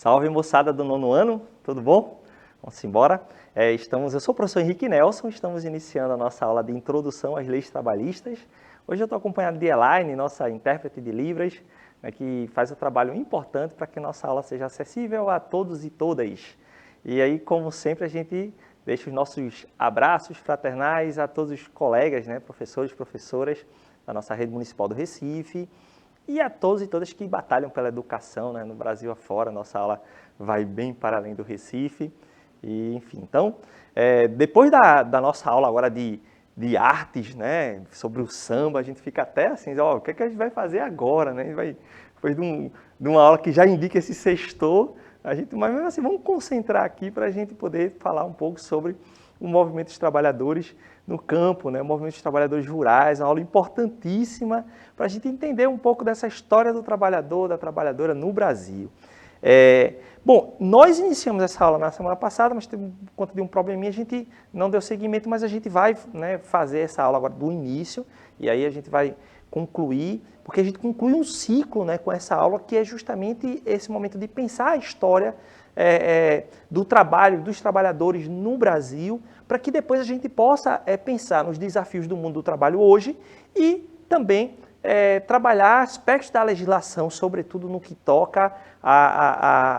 Salve, moçada do nono ano, tudo bom? Vamos embora. Eu sou o professor Henrique Nelson, estamos iniciando a nossa aula de Introdução às Leis Trabalhistas. Hoje eu estou acompanhado de Elaine, nossa intérprete de Libras, que faz um trabalho importante para que nossa aula seja acessível a todos e todas. E aí, como sempre, a gente deixa os nossos abraços fraternais a todos os colegas, professores e professoras da nossa rede municipal do Recife, e a todos e todas que batalham pela educação, no Brasil afora. Nossa aula vai bem para além do Recife. E, enfim, então, depois da nossa aula agora de artes, sobre o samba, a gente fica até assim, o que é que a gente vai fazer agora? Depois de uma aula que já indica esse sextor, mas mesmo assim, vamos concentrar aqui para a gente poder falar um pouco sobre o movimento dos trabalhadores no campo, o movimento dos trabalhadores rurais, uma aula importantíssima para a gente entender um pouco dessa história do trabalhador, da trabalhadora no Brasil. Bom, nós iniciamos essa aula na semana passada, mas por conta de um probleminha a gente não deu seguimento, mas a gente vai fazer essa aula agora do início, e aí a gente vai concluir, porque a gente conclui um ciclo com essa aula, que é justamente esse momento de pensar a história do trabalho, dos trabalhadores no Brasil, para que depois a gente possa pensar nos desafios do mundo do trabalho hoje e também trabalhar aspectos da legislação, sobretudo no que toca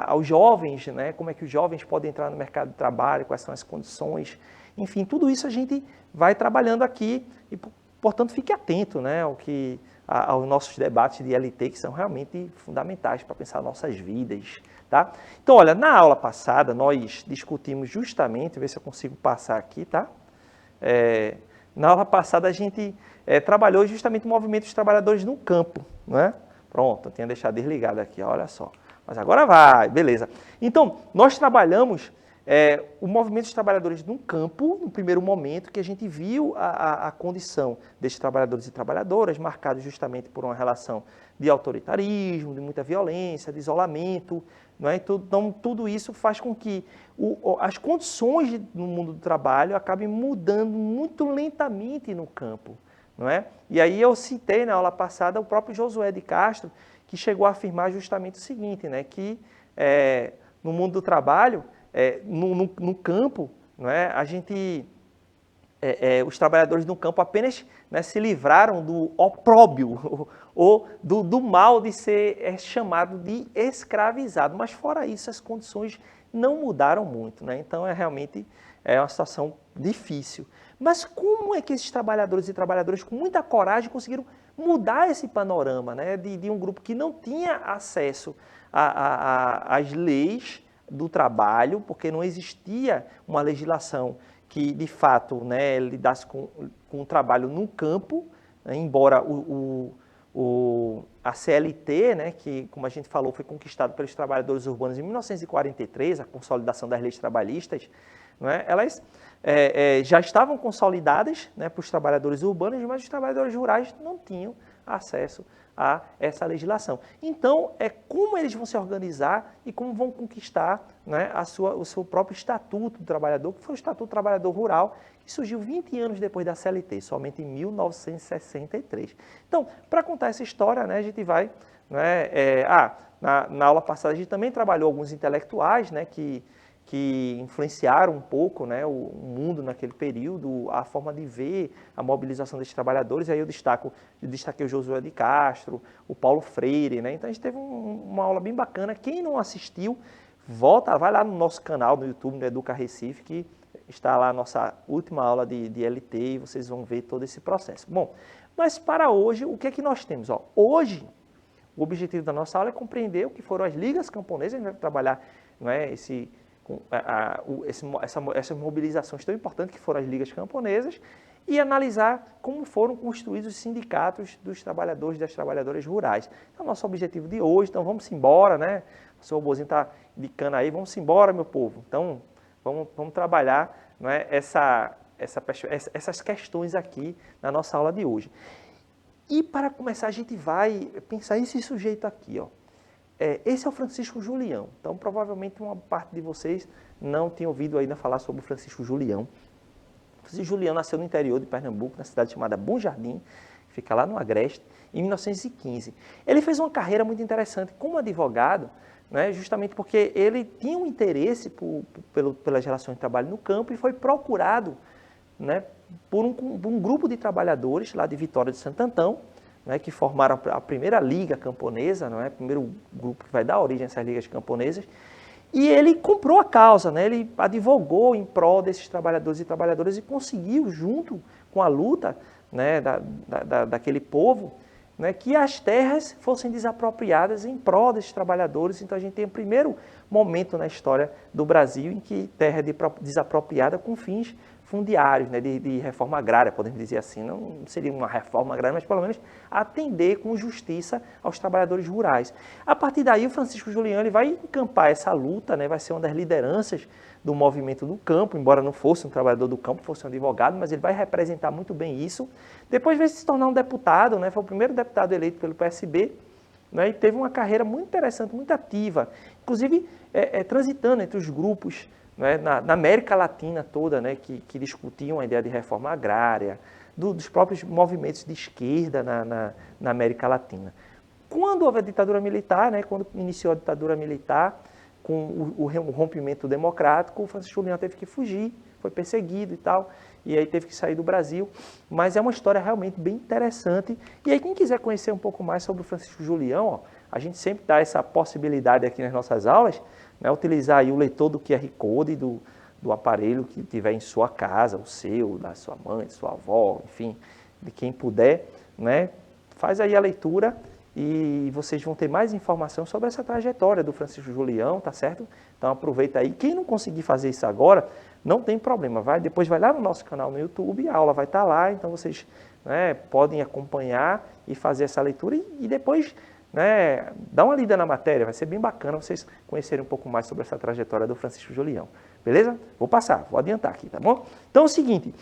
aos jovens, como é que os jovens podem entrar no mercado de trabalho, quais são as condições, enfim, tudo isso a gente vai trabalhando aqui e, portanto, fique atento aos nossos debates de LT, que são realmente fundamentais para pensar nossas vidas. Tá? Então, olha, na aula passada nós discutimos justamente, ver se eu consigo passar aqui, tá? Na aula passada a gente trabalhou justamente o movimento dos trabalhadores no campo, não é? Pronto, eu tinha deixado desligado aqui, olha só. Mas agora vai, beleza. Então, nós trabalhamos o movimento dos trabalhadores no campo, no primeiro momento, que a gente viu a condição desses trabalhadores e trabalhadoras, marcados justamente por uma relação de autoritarismo, de muita violência, de isolamento, não é? Então, tudo isso faz com que as condições no mundo do trabalho acabem mudando muito lentamente no campo, não é? E aí eu citei na aula passada o próprio Josué de Castro, que chegou a afirmar justamente o seguinte, que no mundo do trabalho, no campo, não é? Os trabalhadores no campo apenas se livraram do opróbrio ou do mal de ser chamado de escravizado. Mas fora isso, as condições não mudaram muito. Então, realmente uma situação difícil. Mas como é que esses trabalhadores e trabalhadoras, com muita coragem, conseguiram mudar esse panorama de um grupo que não tinha acesso às leis do trabalho, porque não existia uma legislação que, de fato, lidasse com o trabalho no campo, embora a CLT, que, como a gente falou, foi conquistada pelos trabalhadores urbanos em 1943, a consolidação das leis trabalhistas, elas já estavam consolidadas para os trabalhadores urbanos, mas os trabalhadores rurais não tinham acesso a essa legislação. Então, como eles vão se organizar e como vão conquistar o seu próprio Estatuto do Trabalhador, que foi o Estatuto do Trabalhador Rural, que surgiu 20 anos depois da CLT, somente em 1963. Então, para contar essa história, a gente vai... na aula passada a gente também trabalhou alguns intelectuais que influenciaram um pouco o mundo naquele período, a forma de ver a mobilização desses trabalhadores. Aí eu destaquei o Josué de Castro, o Paulo Freire. Então a gente teve uma aula bem bacana. Quem não assistiu, vai lá no nosso canal no YouTube, no Educa Recife, que está lá a nossa última aula de LT e vocês vão ver todo esse processo. Bom, mas para hoje, o que é que nós temos? Hoje, o objetivo da nossa aula é compreender o que foram as ligas camponesas. A gente vai trabalhar essas mobilizações tão importantes que foram as ligas camponesas e analisar como foram construídos os sindicatos dos trabalhadores e das trabalhadoras rurais. Então, nosso objetivo de hoje, então vamos embora, O seu robozinho está indicando aí, vamos embora, meu povo. Então, vamos trabalhar essas questões aqui na nossa aula de hoje. E para começar, a gente vai pensar esse sujeito aqui, esse é o Francisco Julião. Então, provavelmente, uma parte de vocês não tinha ouvido ainda falar sobre o Francisco Julião. O Francisco Julião nasceu no interior de Pernambuco, na cidade chamada Bom Jardim, fica lá no Agreste, em 1915. Ele fez uma carreira muito interessante como advogado, né, justamente porque ele tinha um interesse pelas relações de trabalho no campo e foi procurado, né, por um grupo de trabalhadores lá de Vitória de Santo Antão, né, que formaram a primeira liga camponesa, não é? O primeiro grupo que vai dar origem a essas ligas camponesas. E ele comprou a causa, né? Ele advogou em prol desses trabalhadores e trabalhadoras e conseguiu, junto com a luta, né, daquele povo, né, que as terras fossem desapropriadas em prol desses trabalhadores. Então a gente tem o primeiro momento na história do Brasil em que terra é desapropriada com fins fundiários, né, de reforma agrária, podemos dizer assim. Não seria uma reforma agrária, mas pelo menos atender com justiça aos trabalhadores rurais. A partir daí, o Francisco Julião ele vai encampar essa luta, né, vai ser uma das lideranças do movimento do campo, embora não fosse um trabalhador do campo, fosse um advogado, mas ele vai representar muito bem isso. Depois veio se tornar um deputado, né, foi o primeiro deputado eleito pelo PSB, né, e teve uma carreira muito interessante, muito ativa, inclusive transitando entre os grupos, né, na América Latina toda, né, que discutiam a ideia de reforma agrária, dos próprios movimentos de esquerda na América Latina. Quando houve a ditadura militar, né, quando iniciou a ditadura militar, com o rompimento democrático, o Francisco Julião teve que fugir, foi perseguido e tal, e aí teve que sair do Brasil. Mas é uma história realmente bem interessante. E aí quem quiser conhecer um pouco mais sobre o Francisco Julião, ó, a gente sempre dá essa possibilidade aqui nas nossas aulas, né, utilizar aí o leitor do QR Code do aparelho que tiver em sua casa, o seu, da sua mãe, da sua avó, enfim, de quem puder, né, faz aí a leitura e vocês vão ter mais informação sobre essa trajetória do Francisco Julião, tá certo? Então aproveita aí. Quem não conseguir fazer isso agora, não tem problema, depois vai lá no nosso canal no YouTube, a aula vai estar lá, então vocês, né, podem acompanhar e fazer essa leitura e depois, né, dá uma lida na matéria, vai ser bem bacana vocês conhecerem um pouco mais sobre essa trajetória do Francisco Julião, beleza? Vou adiantar aqui, tá bom? Então é o seguinte,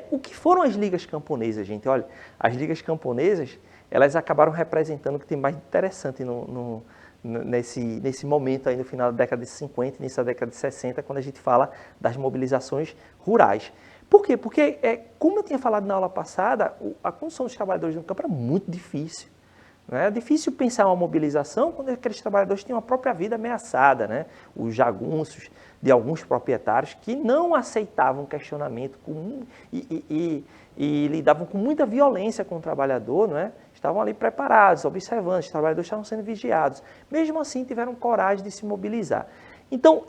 o que foram as ligas camponesas, gente? Olha, as ligas camponesas, elas acabaram representando o que tem mais interessante nesse momento aí no final da década de 50, início da década de 60, quando a gente fala das mobilizações rurais. Por quê? Porque, como eu tinha falado na aula passada, a condição dos trabalhadores no campo era muito difícil. É difícil pensar uma mobilização quando aqueles trabalhadores tinham a própria vida ameaçada, né? Os jagunços de alguns proprietários que não aceitavam questionamento e lidavam com muita violência com o trabalhador, não é? Estavam ali preparados, observando, os trabalhadores estavam sendo vigiados. Mesmo assim, tiveram coragem de se mobilizar. Então,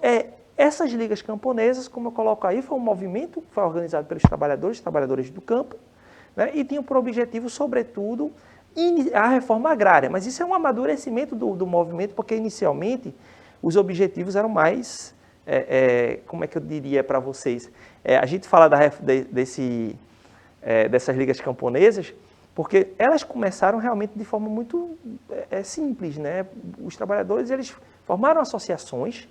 essas ligas camponesas, como eu coloco aí, foi um movimento que foi organizado pelos trabalhadores do campo, né? E tinham por objetivo, sobretudo, a reforma agrária. Mas isso é um amadurecimento do movimento, porque inicialmente os objetivos eram mais, como é que eu diria para vocês? A gente fala dessas ligas camponesas, porque elas começaram realmente de forma muito simples, né? Os trabalhadores, eles formaram associações.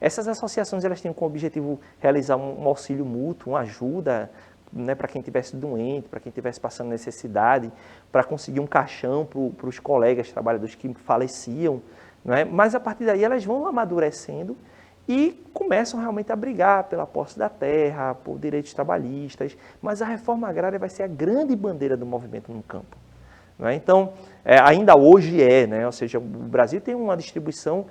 Essas associações, elas tinham como objetivo realizar um auxílio mútuo, uma ajuda, né, para quem estivesse doente, para quem estivesse passando necessidade, para conseguir um caixão para os colegas trabalhadores que faleciam, né? Mas a partir daí elas vão amadurecendo e começam realmente a brigar pela posse da terra, por direitos trabalhistas, mas a reforma agrária vai ser a grande bandeira do movimento no campo, né? Então, ainda hoje né? Ou seja, o Brasil tem uma distribuição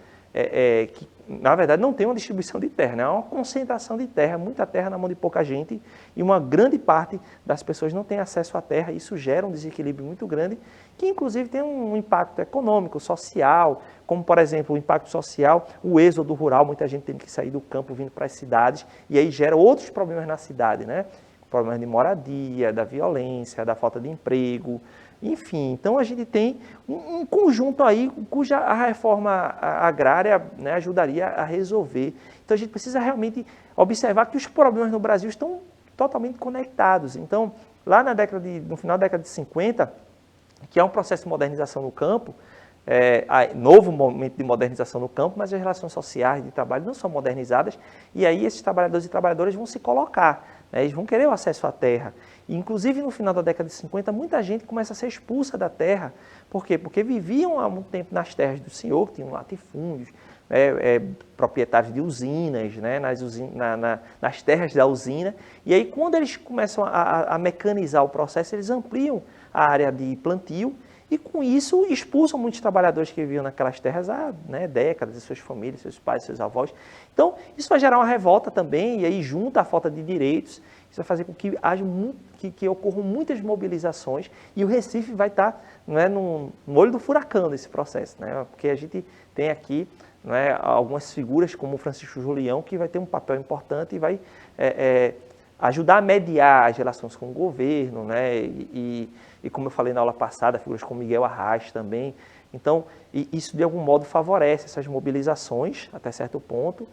que, na verdade, não tem uma distribuição de terra, né? É uma concentração de terra, muita terra na mão de pouca gente, e uma grande parte das pessoas não tem acesso à terra. Isso gera um desequilíbrio muito grande, que inclusive tem um impacto econômico, social, como, por exemplo, o impacto social, o êxodo rural, muita gente tem que sair do campo vindo para as cidades, e aí gera outros problemas na cidade, né? Problemas de moradia, da violência, da falta de emprego, enfim. Então a gente tem um conjunto aí cuja a reforma agrária, né, ajudaria a resolver. Então a gente precisa realmente observar que os problemas no Brasil estão totalmente conectados. Então, lá no final da década de 50, que é um processo de modernização no campo, novo momento de modernização no campo, mas as relações sociais de trabalho não são modernizadas, e aí esses trabalhadores e trabalhadoras vão se colocar, né, eles vão querer o acesso à terra. E, inclusive, no final da década de 50, muita gente começa a ser expulsa da terra. Por quê? Porque viviam há muito tempo nas terras do senhor, que tinham latifúndios, proprietários de usinas, né, nas terras da usina. E aí, quando eles começam a mecanizar o processo, eles ampliam a área de plantio e, com isso, expulsam muitos trabalhadores que viviam naquelas terras há, né, décadas, suas famílias, seus pais, seus avós. Então, isso vai gerar uma revolta também, e aí junta a falta de direitos. Isso vai fazer com que que ocorram muitas mobilizações, e o Recife vai estar, né, no olho do furacão desse processo, né, porque a gente tem aqui, né, algumas figuras como o Francisco Julião, que vai ter um papel importante e vai ajudar a mediar as relações com o governo, né, e como eu falei na aula passada, figuras como Miguel Arraes também. Então, isso de algum modo favorece essas mobilizações, até certo ponto,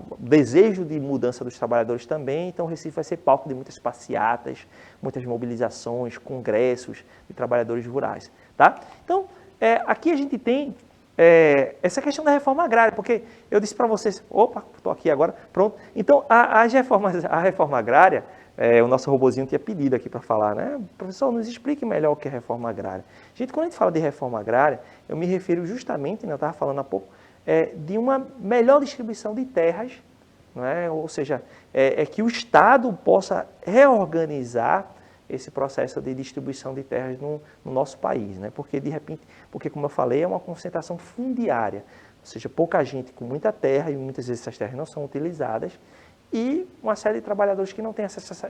o desejo de mudança dos trabalhadores também. Então, o Recife vai ser palco de muitas passeatas, muitas mobilizações, congressos de trabalhadores rurais. Tá? Então, aqui a gente tem essa questão da reforma agrária, porque eu disse para vocês, opa, estou aqui agora, pronto. Então, a reforma agrária, o nosso robozinho tinha pedido aqui para falar, né? Professor, nos explique melhor o que é reforma agrária. Gente, quando a gente fala de reforma agrária, eu me refiro justamente, né, eu estava falando há pouco, de uma melhor distribuição de terras, né? Ou seja, que o Estado possa reorganizar esse processo de distribuição de terras no nosso país, né? Porque, de repente, como eu falei, é uma concentração fundiária, ou seja, pouca gente com muita terra, e muitas vezes essas terras não são utilizadas, e uma série de trabalhadores que não têm acesso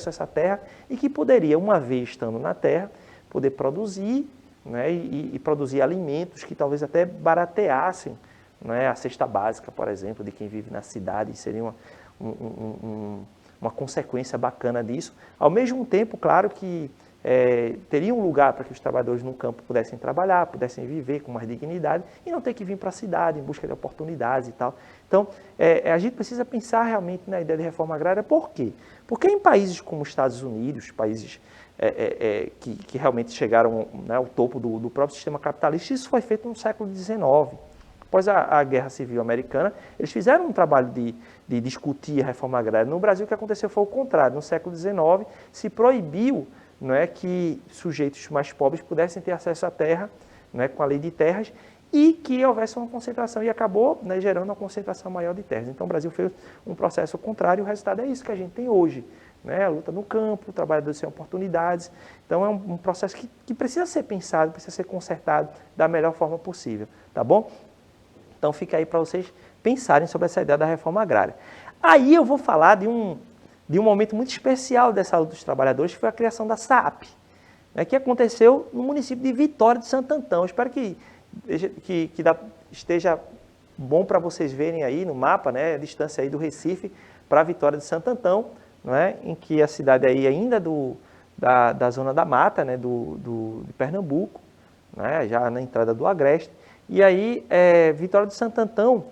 a essa terra e que poderia, uma vez estando na terra, poder produzir, né, e produzir alimentos que talvez até barateassem, né, a cesta básica, por exemplo, de quem vive na cidade. Seria uma consequência bacana disso. Ao mesmo tempo, claro que teria um lugar para que os trabalhadores no campo pudessem trabalhar, pudessem viver com mais dignidade e não ter que vir para a cidade em busca de oportunidades e tal. Então, a gente precisa pensar realmente na ideia de reforma agrária. Por quê? Porque em países como os Estados Unidos, países que realmente chegaram, né, ao topo do próprio sistema capitalista, isso foi feito no século XIX. Após a Guerra Civil Americana, eles fizeram um trabalho de discutir a reforma agrária. No Brasil, o que aconteceu foi o contrário. No século XIX, se proibiu, não é, que sujeitos mais pobres pudessem ter acesso à terra, não é, com a lei de terras, e que houvesse uma concentração, e acabou, né, gerando uma concentração maior de terras. Então, o Brasil fez um processo contrário, e o resultado é isso que a gente tem hoje, né, a luta no campo, trabalhadores sem oportunidades. Então, é um processo que precisa ser pensado, precisa ser consertado da melhor forma possível, tá bom? Então, fica aí para vocês pensarem sobre essa ideia da reforma agrária. Aí eu vou falar de um momento muito especial dessa luta dos trabalhadores, que foi a criação da SAAP, né, que aconteceu no município de Vitória de Santo Antão. Espero que esteja bom para vocês verem aí no mapa, né, a distância aí do Recife para a Vitória de Santo Antão, não é, em que a cidade aí ainda da zona da mata, né, de Pernambuco, né, já na entrada do Agreste. E aí, Vitória de Santo Antão,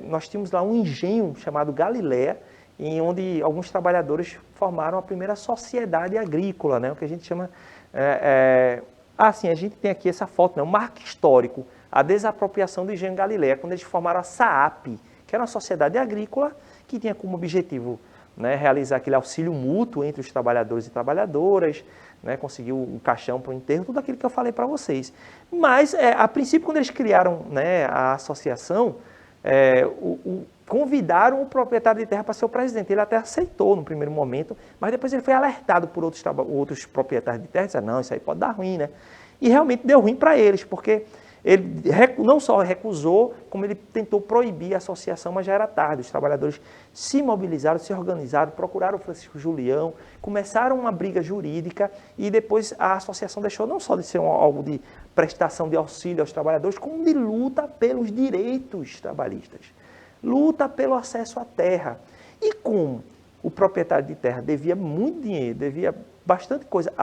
nós tínhamos lá um engenho chamado Galileia, em onde alguns trabalhadores formaram a primeira sociedade agrícola, né, o que a gente chama... sim, a gente tem aqui essa foto, né, um marco histórico, a desapropriação do engenho Galileia, quando eles formaram a SAAP, que era uma sociedade agrícola que tinha como objetivo, né, realizar aquele auxílio mútuo entre os trabalhadores e trabalhadoras, né, conseguir um caixão para o enterro, tudo aquilo que eu falei para vocês. Mas, a princípio, quando eles criaram, né, a associação, convidaram o proprietário de terra para ser o presidente. Ele até aceitou no primeiro momento, mas depois ele foi alertado por outros proprietários de terra, disse, não, isso aí pode dar ruim, né? E realmente deu ruim para eles, porque ele não só recusou, como ele tentou proibir a associação, mas já era tarde. Os trabalhadores se mobilizaram, se organizaram, procuraram o Francisco Julião, começaram uma briga jurídica e depois a associação deixou não só de ser algo de prestação de auxílio aos trabalhadores, como de luta pelos direitos trabalhistas, luta pelo acesso à terra. E como o proprietário de terra devia muito dinheiro, devia bastante coisa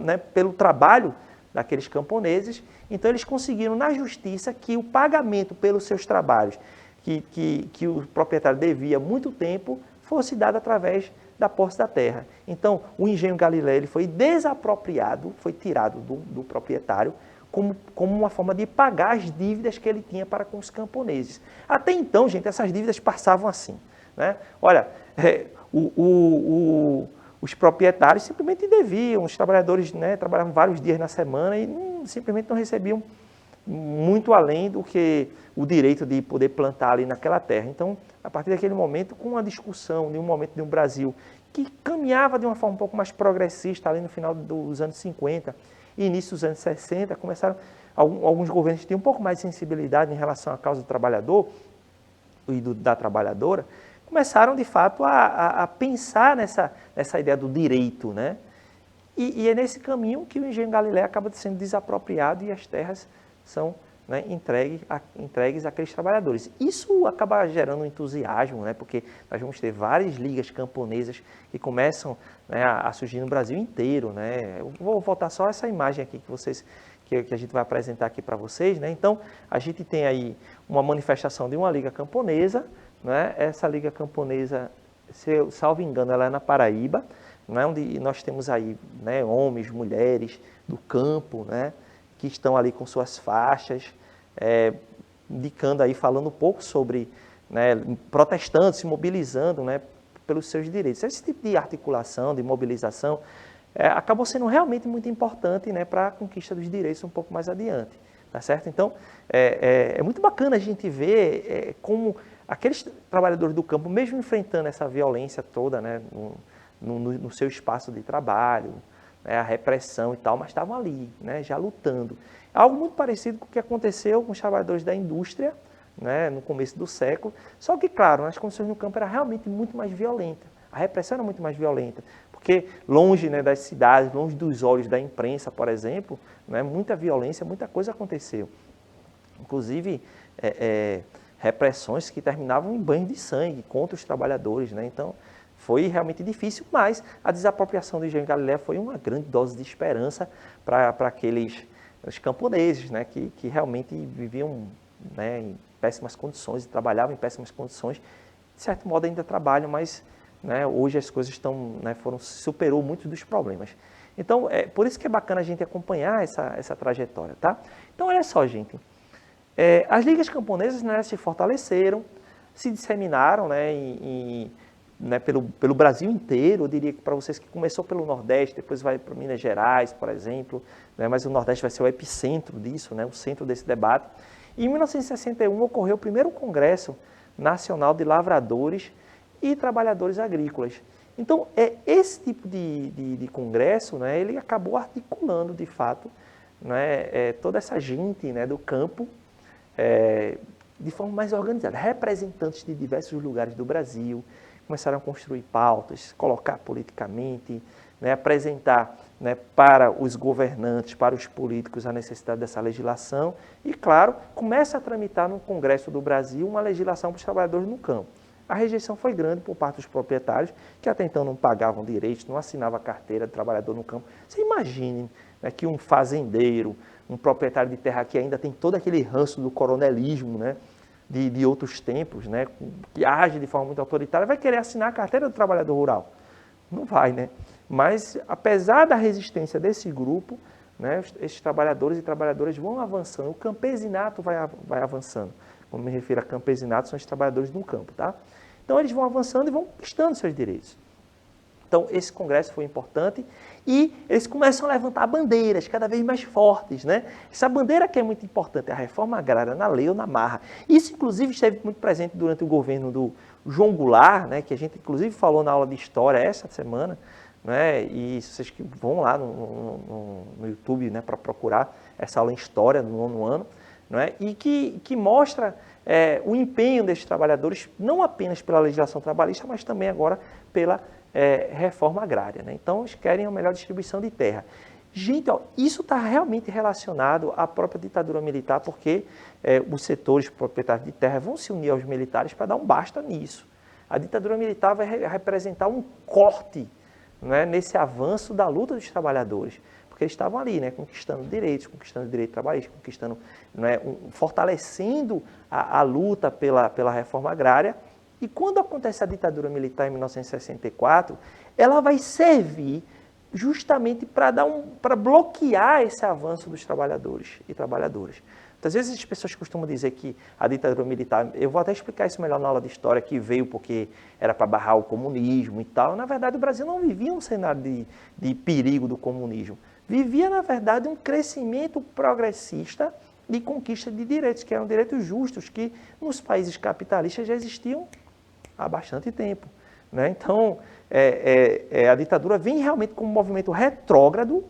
né, pelo trabalho daqueles camponeses, então eles conseguiram na justiça que o pagamento pelos seus trabalhos, que o proprietário devia há muito tempo, fosse dado através da posse da terra. Então, o engenho Galileia ele foi desapropriado, foi tirado do proprietário, como uma forma de pagar as dívidas que ele tinha para com os camponeses. Até então, gente, essas dívidas passavam assim, né? Olha, os proprietários simplesmente deviam, os trabalhadores, né, trabalhavam vários dias na semana e simplesmente não recebiam muito além do que o direito de poder plantar ali naquela terra. Então, a partir daquele momento, com a discussão de um momento de um Brasil que caminhava de uma forma um pouco mais progressista ali no final dos anos 50 e início dos anos 60, começaram alguns governos que tinham um pouco mais de sensibilidade em relação à causa do trabalhador e da trabalhadora, começaram de fato a pensar nessa ideia do direito, né? E é nesse caminho que o Engenho Galileu acaba sendo desapropriado e as terras são, né, entregues àqueles trabalhadores. Isso acaba gerando um entusiasmo, né, porque nós vamos ter várias ligas camponesas que começam, né, a surgir no Brasil inteiro. Né? Eu vou voltar só essa imagem aqui que a gente vai apresentar aqui para vocês. Né? Então, a gente tem aí uma manifestação de uma liga camponesa. Né? Essa liga camponesa, se eu salvo engano, ela é na Paraíba, né? Onde nós temos aí, né, homens, mulheres do campo, né, que estão ali com suas faixas, indicando aí, falando um pouco sobre, né, protestando, se mobilizando, né, pelos seus direitos. Esse tipo de articulação, de mobilização, acabou sendo realmente muito importante, né, para a conquista dos direitos um pouco mais adiante, tá certo? Então, é muito bacana a gente ver como aqueles trabalhadores do campo, mesmo enfrentando essa violência toda, né, no seu espaço de trabalho, né, a repressão e tal, mas estavam ali, né, já lutando. Algo muito parecido com o que aconteceu com os trabalhadores da indústria, né, no começo do século, só que, claro, as condições no campo eram realmente muito mais violentas. A repressão era muito mais violenta, porque longe, né, das cidades, longe dos olhos da imprensa, por exemplo, né, muita violência, muita coisa aconteceu. Inclusive, repressões que terminavam em banho de sangue contra os trabalhadores. Né? Então, foi realmente difícil, mas a desapropriação do Engenho Galileu foi uma grande dose de esperança para aqueles os camponeses, né, que realmente viviam, né, em péssimas condições e trabalhavam em péssimas condições. De certo modo ainda trabalham, mas, né, hoje as coisas estão, né, superou muitos dos problemas. Então, por isso que é bacana a gente acompanhar essa trajetória. Tá? Então, olha só, gente. As ligas camponesas, né, se fortaleceram, se disseminaram, né, né, pelo Brasil inteiro. Eu diria que para vocês que começou pelo Nordeste, depois vai para Minas Gerais, por exemplo, né, mas o Nordeste vai ser o epicentro disso, né, o centro desse debate. E em 1961 ocorreu o primeiro Congresso Nacional de Lavradores e Trabalhadores Agrícolas. Então, esse tipo de congresso, né, ele acabou articulando, de fato, né, toda essa gente, né, do campo, de forma mais organizada. Representantes de diversos lugares do Brasil começaram a construir pautas, colocar politicamente, né, apresentar, né, para os governantes, para os políticos, a necessidade dessa legislação e, claro, começa a tramitar no Congresso do Brasil uma legislação para os trabalhadores no campo. A rejeição foi grande por parte dos proprietários, que até então não pagavam direitos, não assinavam a carteira de trabalhador no campo. Você imagine, né, que um fazendeiro, um proprietário de terra que ainda tem todo aquele ranço do coronelismo, né, de outros tempos, né, que age de forma muito autoritária, vai querer assinar a carteira do trabalhador rural. Não vai, né? Mas, apesar da resistência desse grupo, né, esses trabalhadores e trabalhadoras vão avançando, o campesinato vai avançando. Quando me refiro a campesinato, são os trabalhadores no campo, tá? Então, eles vão avançando e vão conquistando seus direitos. Então, esse congresso foi importante e eles começam a levantar bandeiras cada vez mais fortes, né? Essa bandeira que é muito importante, a reforma agrária na lei ou na marra. Isso, inclusive, esteve muito presente durante o governo do João Goulart, né? Que a gente, inclusive, falou na aula de História essa semana, né? E vocês que vão lá no YouTube, né, para procurar essa aula em História do 9º ano, né? E que mostra o empenho desses trabalhadores, não apenas pela legislação trabalhista, mas também agora pela reforma agrária. Né? Então, eles querem a melhor distribuição de terra. Gente, ó, isso está realmente relacionado à própria ditadura militar, porque os setores proprietários de terra vão se unir aos militares para dar um basta nisso. A ditadura militar vai representar um corte, né, nesse avanço da luta dos trabalhadores, porque eles estavam ali, né, conquistando direitos trabalhistas, conquistando, né, fortalecendo a luta pela reforma agrária. E quando acontece a ditadura militar em 1964, ela vai servir justamente para bloquear esse avanço dos trabalhadores e trabalhadoras. Muitas vezes as pessoas costumam dizer que a ditadura militar, eu vou até explicar isso melhor na aula de História, que veio porque era para barrar o comunismo e tal. Na verdade, o Brasil não vivia um cenário de perigo do comunismo. Vivia, na verdade, um crescimento progressista de conquista de direitos, que eram direitos justos, que nos países capitalistas já existiam há bastante tempo. Né? Então, a ditadura vem realmente como um movimento retrógrado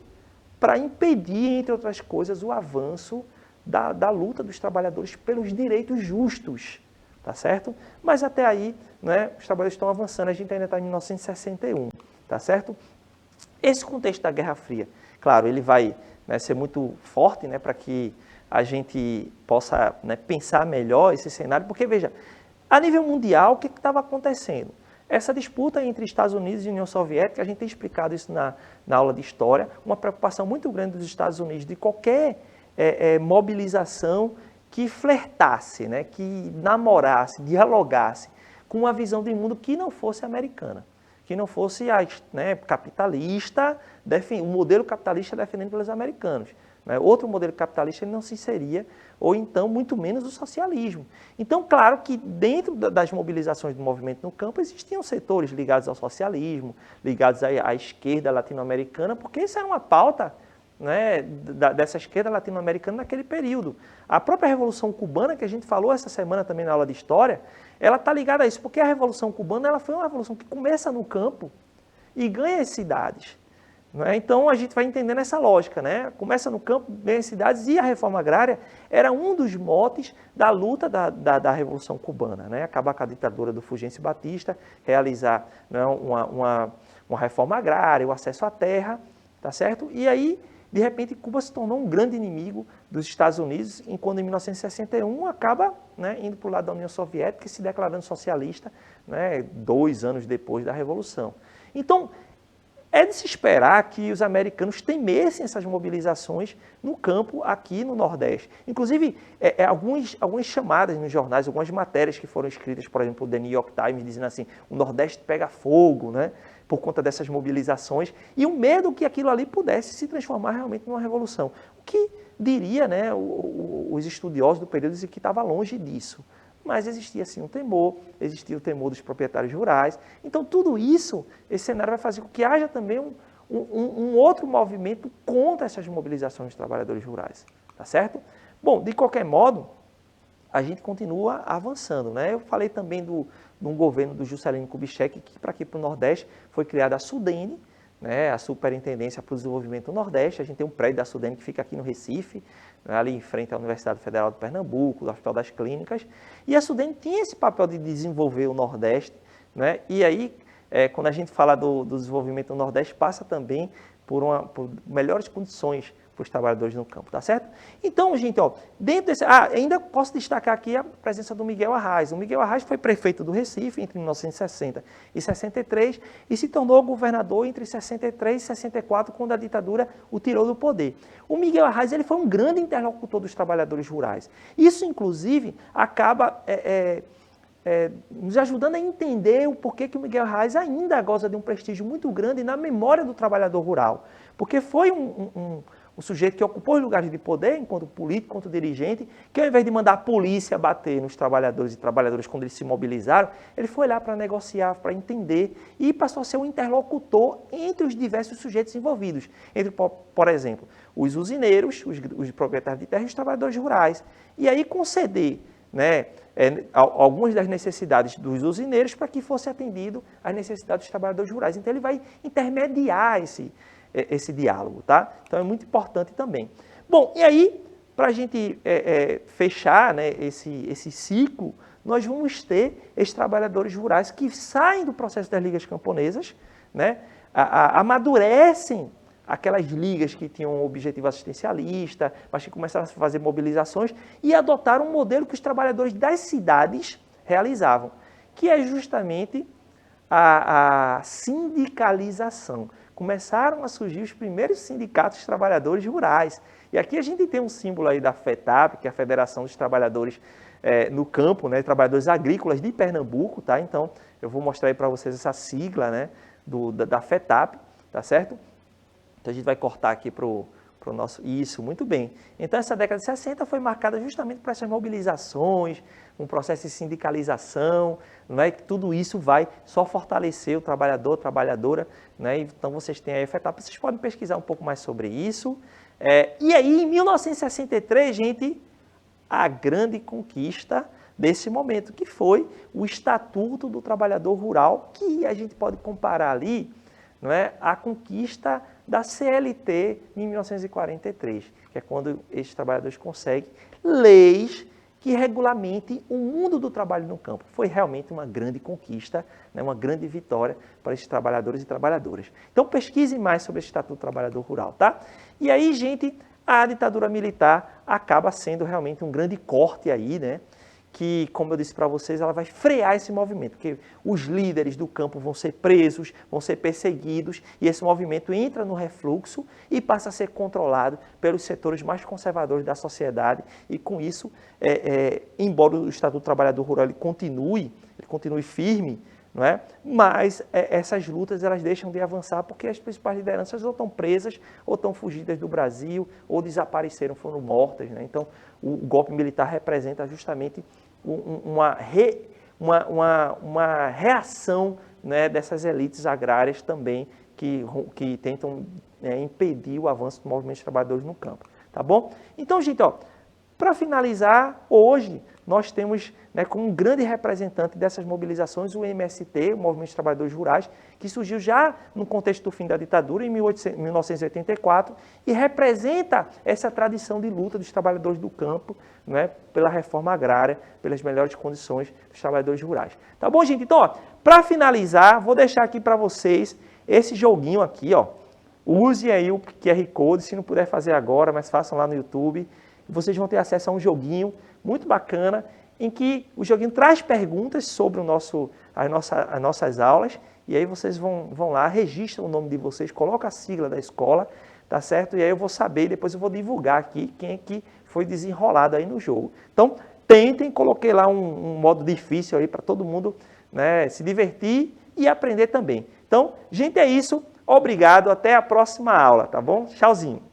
para impedir, entre outras coisas, o avanço da luta dos trabalhadores pelos direitos justos, tá certo? Mas até aí, né, os trabalhadores estão avançando, a gente ainda está em 1961, tá certo? Esse contexto da Guerra Fria, claro, ele vai, né, ser muito forte, né, para que a gente possa, né, pensar melhor esse cenário, porque, veja, a nível mundial, o que estava acontecendo? Essa disputa entre Estados Unidos e União Soviética, a gente tem explicado isso na aula de História, uma preocupação muito grande dos Estados Unidos de qualquer mobilização que flertasse, né, que namorasse, dialogasse com uma visão de mundo que não fosse americana, que não fosse capitalista, o modelo capitalista defendido pelos americanos. Outro modelo capitalista ele não se inseria, ou então, muito menos, o socialismo. Então, claro que dentro das mobilizações do movimento no campo existiam setores ligados ao socialismo, ligados à esquerda latino-americana, porque isso era uma pauta, né, dessa esquerda latino-americana naquele período. A própria Revolução Cubana, que a gente falou essa semana também na aula de História, ela está ligada a isso, porque a Revolução Cubana ela foi uma revolução que começa no campo e ganha as cidades. Né? Então, a gente vai entendendo essa lógica, né? Começa no campo, ganha as cidades, e a reforma agrária era um dos motes da luta da Revolução Cubana, né? Acabar com a ditadura do Fulgêncio Batista, realizar, né, uma reforma agrária, o acesso à terra, tá certo? E aí, de repente, Cuba se tornou um grande inimigo dos Estados Unidos, enquanto em 1961 acaba, né, indo para o lado da União Soviética e se declarando socialista, né, 2 anos depois da Revolução. Então, é de se esperar que os americanos temessem essas mobilizações no campo aqui no Nordeste. Inclusive, algumas chamadas nos jornais, algumas matérias que foram escritas, por exemplo, o The New York Times, dizendo assim, o Nordeste pega fogo, né, por conta dessas mobilizações, e o medo que aquilo ali pudesse se transformar realmente numa revolução. O que diria, né, os estudiosos do período que estava longe disso. Mas existia sim um temor, existia o temor dos proprietários rurais. Então, tudo isso, esse cenário vai fazer com que haja também um outro movimento contra essas mobilizações dos trabalhadores rurais. Tá certo? Bom, de qualquer modo, a gente continua avançando, né? Eu falei também de um governo do Juscelino Kubitschek, que para aqui para o Nordeste foi criada a SUDENE, né, a Superintendência para o Desenvolvimento do Nordeste. A gente tem um prédio da SUDENE que fica aqui no Recife, né, ali em frente à Universidade Federal de Pernambuco, do Hospital das Clínicas. E a SUDENE tinha esse papel de desenvolver o Nordeste, né? E aí, quando a gente fala do desenvolvimento do Nordeste, passa também por melhores condições para os trabalhadores no campo, tá certo? Então, gente, ó, dentro desse... ainda posso destacar aqui a presença do Miguel Arraes. O Miguel Arraes foi prefeito do Recife entre 1960 e 63 e se tornou governador entre 63 e 64, quando a ditadura o tirou do poder. O Miguel Arraes ele foi um grande interlocutor dos trabalhadores rurais. Isso, inclusive, acaba nos ajudando a entender o porquê que o Miguel Arraes ainda goza de um prestígio muito grande na memória do trabalhador rural. Porque foi um sujeito que ocupou os lugares de poder, enquanto político, enquanto dirigente, que ao invés de mandar a polícia bater nos trabalhadores e trabalhadoras quando eles se mobilizaram, ele foi lá para negociar, para entender, e passou a ser um interlocutor entre os diversos sujeitos envolvidos, entre, por exemplo, os usineiros, os proprietários de terra e os trabalhadores rurais. E aí conceder, né, algumas das necessidades dos usineiros para que fosse atendido às necessidades dos trabalhadores rurais. Então, ele vai intermediar esse diálogo, tá? Então, é muito importante também. Bom, e aí, para a gente fechar, né, esse ciclo, nós vamos ter esses trabalhadores rurais que saem do processo das ligas camponesas, né, amadurecem aquelas ligas que tinham um objetivo assistencialista, mas que começaram a fazer mobilizações e adotaram um modelo que os trabalhadores das cidades realizavam, que é justamente a sindicalização. Começaram a surgir os primeiros sindicatos de trabalhadores rurais. E aqui a gente tem um símbolo aí da FETAP, que é a Federação dos Trabalhadores no Campo, né, Trabalhadores Agrícolas de Pernambuco, tá? Então, eu vou mostrar aí para vocês essa sigla, né, da FETAP, tá certo? Então, a gente vai cortar aqui para o nosso... Isso, muito bem. Então, essa década de 60 foi marcada justamente por essas mobilizações, um processo de sindicalização, não é? Que tudo isso vai só fortalecer o trabalhador, trabalhadora, né? Então, vocês têm aí a FETAP, vocês podem pesquisar um pouco mais sobre isso. E aí, em 1963, gente, a grande conquista desse momento, que foi o Estatuto do Trabalhador Rural, que a gente pode comparar ali, não é, a conquista da CLT em 1943, que é quando esses trabalhadores conseguem leis que regulamentem o mundo do trabalho no campo. Foi realmente uma grande conquista, né, uma grande vitória para esses trabalhadores e trabalhadoras. Então pesquise mais sobre esse Estatuto do Trabalhador Rural, tá? E aí, gente, a ditadura militar acaba sendo realmente um grande corte aí, né? Que, como eu disse para vocês, ela vai frear esse movimento, porque os líderes do campo vão ser presos, vão ser perseguidos, e esse movimento entra no refluxo e passa a ser controlado pelos setores mais conservadores da sociedade, e com isso, embora o Estatuto do Trabalhador Rural ele continue firme, não é? Mas essas lutas elas deixam de avançar porque as principais lideranças ou estão presas, ou estão fugidas do Brasil, ou desapareceram, foram mortas, né? Então, o golpe militar representa justamente uma reação, né, dessas elites agrárias também que tentam impedir o avanço do movimento de trabalhadores no campo. Tá bom? Então, gente, para finalizar, hoje nós temos, né, como um grande representante dessas mobilizações o MST, o Movimento de Trabalhadores Rurais, que surgiu já no contexto do fim da ditadura, em 1984, e representa essa tradição de luta dos trabalhadores do campo, né, pela reforma agrária, pelas melhores condições dos trabalhadores rurais. Tá bom, gente? Então, para finalizar, vou deixar aqui para vocês esse joguinho aqui, ó. Use aí o QR Code, se não puder fazer agora, mas façam lá no YouTube. Vocês vão ter acesso a um joguinho muito bacana, em que o joguinho traz perguntas sobre as nossas aulas, e aí vocês vão lá, registram o nome de vocês, colocam a sigla da escola, tá certo? E aí eu vou saber, depois eu vou divulgar aqui quem é que foi desenrolado aí no jogo. Então, tentem, coloquei lá um modo difícil aí para todo mundo, né, se divertir e aprender também. Então, gente, é isso. Obrigado, até a próxima aula, tá bom? Tchauzinho.